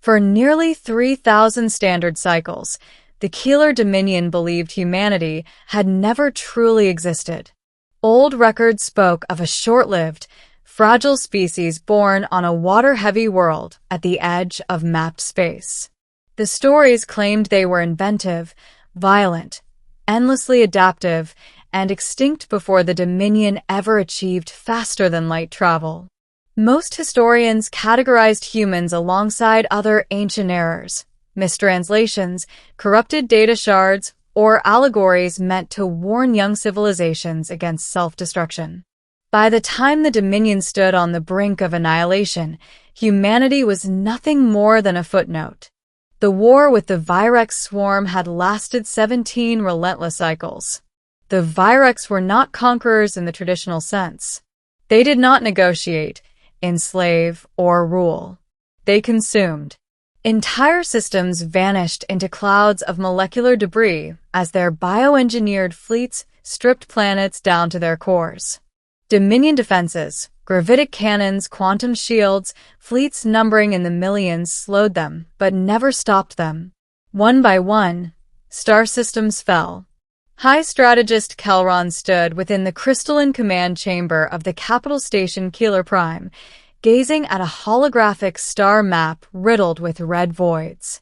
For nearly 3,000 standard cycles, the Keeler Dominion believed humanity had never truly existed. Old records spoke of a short-lived, fragile species born on a water-heavy world at the edge of mapped space. The stories claimed they were inventive, violent, endlessly adaptive, and extinct before the Dominion ever achieved faster-than-light travel. Most historians categorized humans alongside other ancient errors, mistranslations, corrupted data shards, or allegories meant to warn young civilizations against self-destruction. By the time the Dominion stood on the brink of annihilation, humanity was nothing more than a footnote. The war with the Virex swarm had lasted 17 relentless cycles. The Virex were not conquerors in the traditional sense. They did not negotiate, enslave, or rule. They consumed. Entire systems vanished into clouds of molecular debris as their bioengineered fleets stripped planets down to their cores. Dominion defenses, gravitic cannons, quantum shields, fleets numbering in the millions slowed them, but never stopped them. One by one, star systems fell. High Strategist Kelron stood within the crystalline command chamber of the capital station Keeler Prime, gazing at a holographic star map riddled with red voids.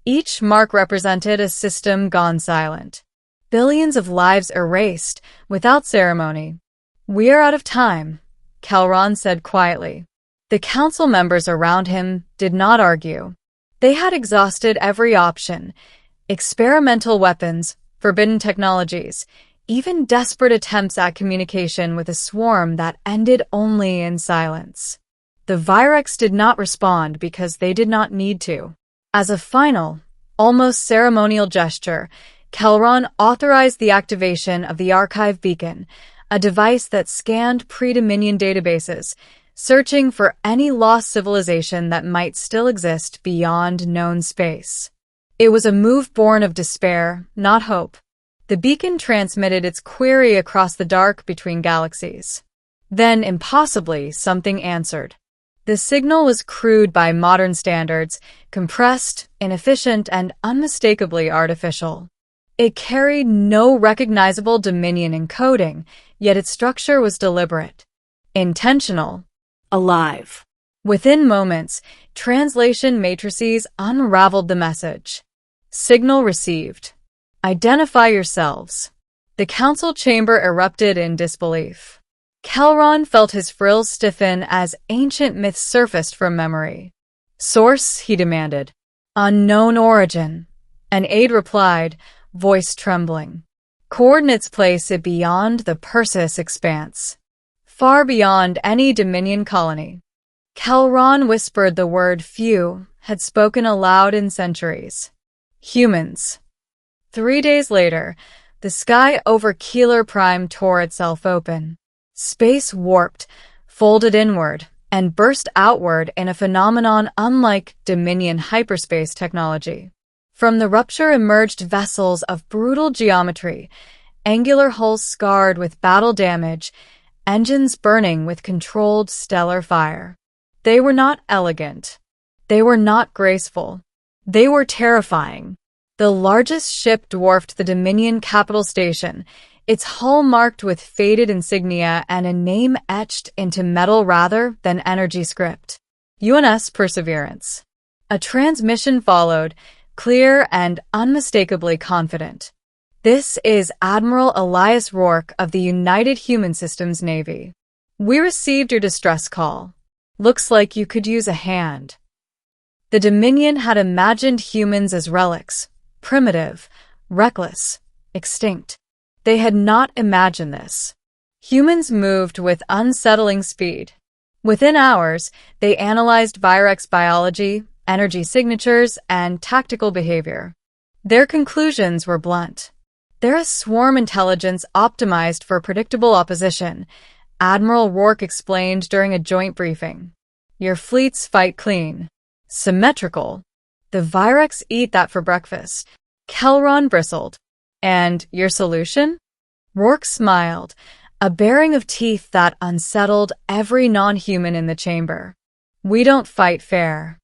Each mark represented a system gone silent. Billions of lives erased, without ceremony. "We're out of time," Kelron said quietly. The council members around him did not argue. They had exhausted every option: experimental weapons, forbidden technologies, even desperate attempts at communication with a swarm that ended only in silence. The Virex did not respond because they did not need to. As a final, almost ceremonial gesture, Kelron authorized the activation of the Archive Beacon, a device that scanned pre-Dominion databases, searching for any lost civilization that might still exist beyond known space. It was a move born of despair, not hope. The beacon transmitted its query across the dark between galaxies. Then, impossibly, something answered. The signal was crude by modern standards, compressed, inefficient, and unmistakably artificial. It carried no recognizable Dominion encoding, yet its structure was deliberate, intentional, alive. Within moments, translation matrices unraveled the message. Signal received. Identify yourselves. The council chamber erupted in disbelief. Kelron felt his frills stiffen as ancient myths surfaced from memory. Source, he demanded. Unknown origin. An aide replied, voice trembling. Coordinates place it beyond the Perseus expanse. Far beyond any Dominion colony. Kelron whispered the word few had spoken aloud in centuries. Humans. 3 days later, the sky over Keeler Prime tore itself open. Space warped, folded inward, and burst outward in a phenomenon unlike Dominion hyperspace technology. From the rupture emerged vessels of brutal geometry, angular hulls scarred with battle damage, engines burning with controlled stellar fire. They were not elegant. They were not graceful. They were terrifying. The largest ship dwarfed the Dominion capital station, its hull marked with faded insignia and a name etched into metal rather than energy script. UNS Perseverance. A transmission followed, clear and unmistakably confident. This is Admiral Elias Rourke of the United Human Systems Navy. We received your distress call. Looks like you could use a hand. The Dominion had imagined humans as relics, primitive, reckless, extinct. They had not imagined this. Humans moved with unsettling speed. Within hours, they analyzed Virex biology, energy signatures, and tactical behavior. Their conclusions were blunt. They're a swarm intelligence optimized for predictable opposition, Admiral Rourke explained during a joint briefing. Your fleets fight clean. Symmetrical. The Virex eat that for breakfast. Kelron bristled. And your solution? Rourke smiled, a baring of teeth that unsettled every non-human in the chamber. We don't fight fair.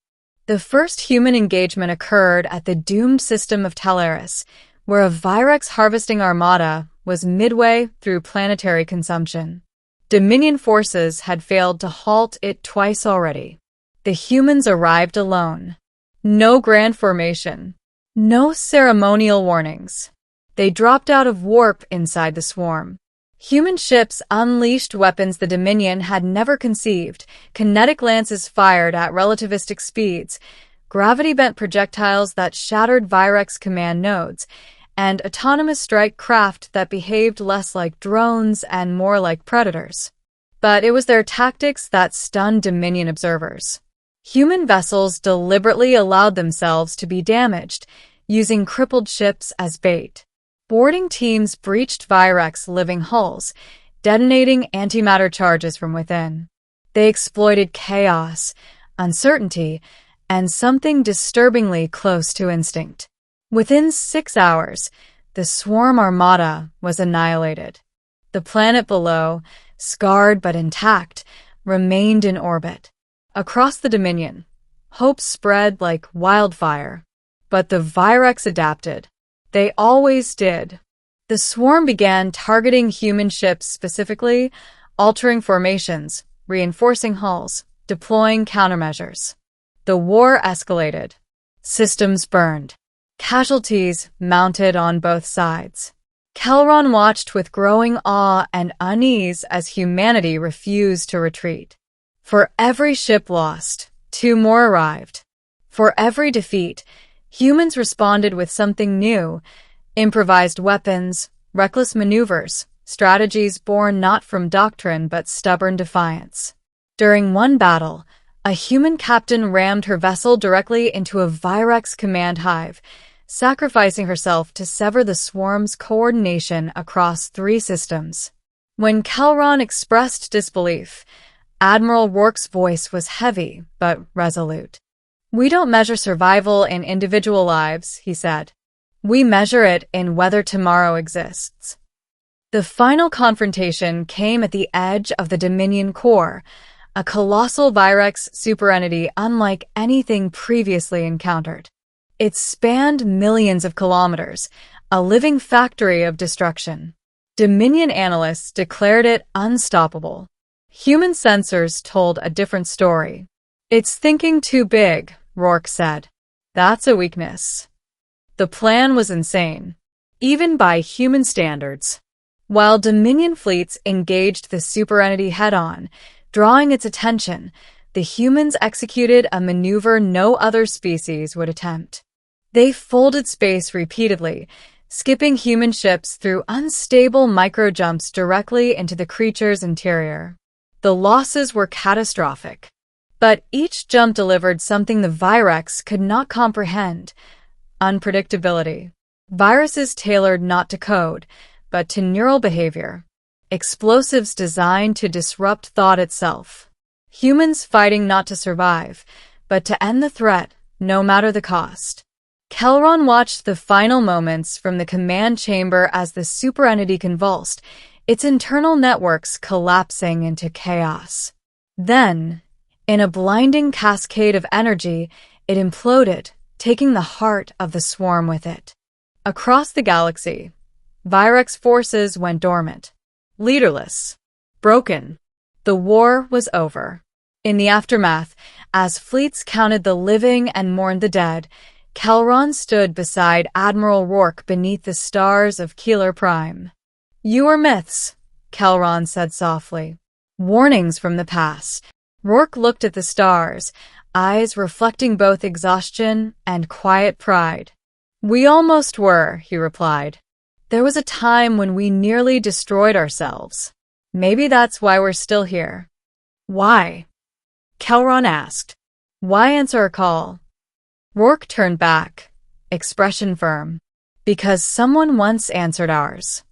The first human engagement occurred at the doomed system of Talaris, where a Virex harvesting armada was midway through planetary consumption. Dominion forces had failed to halt it twice already. The humans arrived alone. No grand formation. No ceremonial warnings. They dropped out of warp inside the swarm. Human ships unleashed weapons the Dominion had never conceived, kinetic lances fired at relativistic speeds, gravity-bent projectiles that shattered Virex command nodes, and autonomous strike craft that behaved less like drones and more like predators. But it was their tactics that stunned Dominion observers. Human vessels deliberately allowed themselves to be damaged, using crippled ships as bait. Boarding teams breached Virex living hulls, detonating antimatter charges from within. They exploited chaos, uncertainty, and something disturbingly close to instinct. Within 6 hours, the swarm armada was annihilated. The planet below, scarred but intact, remained in orbit. Across the Dominion, hope spread like wildfire. But the Virex adapted. They always did. The swarm began targeting human ships specifically, altering formations, reinforcing hulls, deploying countermeasures. The war escalated. Systems burned. Casualties mounted on both sides. Kelron watched with growing awe and unease as humanity refused to retreat. For every ship lost, 2 more arrived. For every defeat, humans responded with something new: improvised weapons, reckless maneuvers, strategies born not from doctrine but stubborn defiance. During one battle, a human captain rammed her vessel directly into a Virex command hive, sacrificing herself to sever the swarm's coordination across 3 systems. When Kelron expressed disbelief, Admiral Rourke's voice was heavy but resolute. "We don't measure survival in individual lives," he said. "We measure it in whether tomorrow exists." The final confrontation came at the edge of the Dominion core, a colossal Virex superentity unlike anything previously encountered. It spanned millions of kilometers, a living factory of destruction. Dominion analysts declared it unstoppable. Human sensors told a different story. "It's thinking too big," Rourke said. "That's a weakness." The plan was insane, even by human standards. While Dominion fleets engaged the superentity head-on, drawing its attention, the humans executed a maneuver no other species would attempt. They folded space repeatedly, skipping human ships through unstable micro-jumps directly into the creature's interior. The losses were catastrophic. But each jump delivered something the Virex could not comprehend: unpredictability. Viruses tailored not to code, but to neural behavior. Explosives designed to disrupt thought itself. Humans fighting not to survive, but to end the threat, no matter the cost. Kelron watched the final moments from the command chamber as the superentity convulsed, its internal networks collapsing into chaos. Then, in a blinding cascade of energy, it imploded, taking the heart of the swarm with it. Across the galaxy, Virex forces went dormant, leaderless, broken. The war was over. In the aftermath, as fleets counted the living and mourned the dead, Kelron stood beside Admiral Rourke beneath the stars of Keeler Prime. "You are myths," Kelron said softly. "Warnings from the past." Rourke looked at the stars, eyes reflecting both exhaustion and quiet pride. "We almost were," he replied. "There was a time when we nearly destroyed ourselves. Maybe that's why we're still here." "Why?" Kelron asked. "Why answer a call?" Rourke turned back, expression firm. "Because someone once answered ours."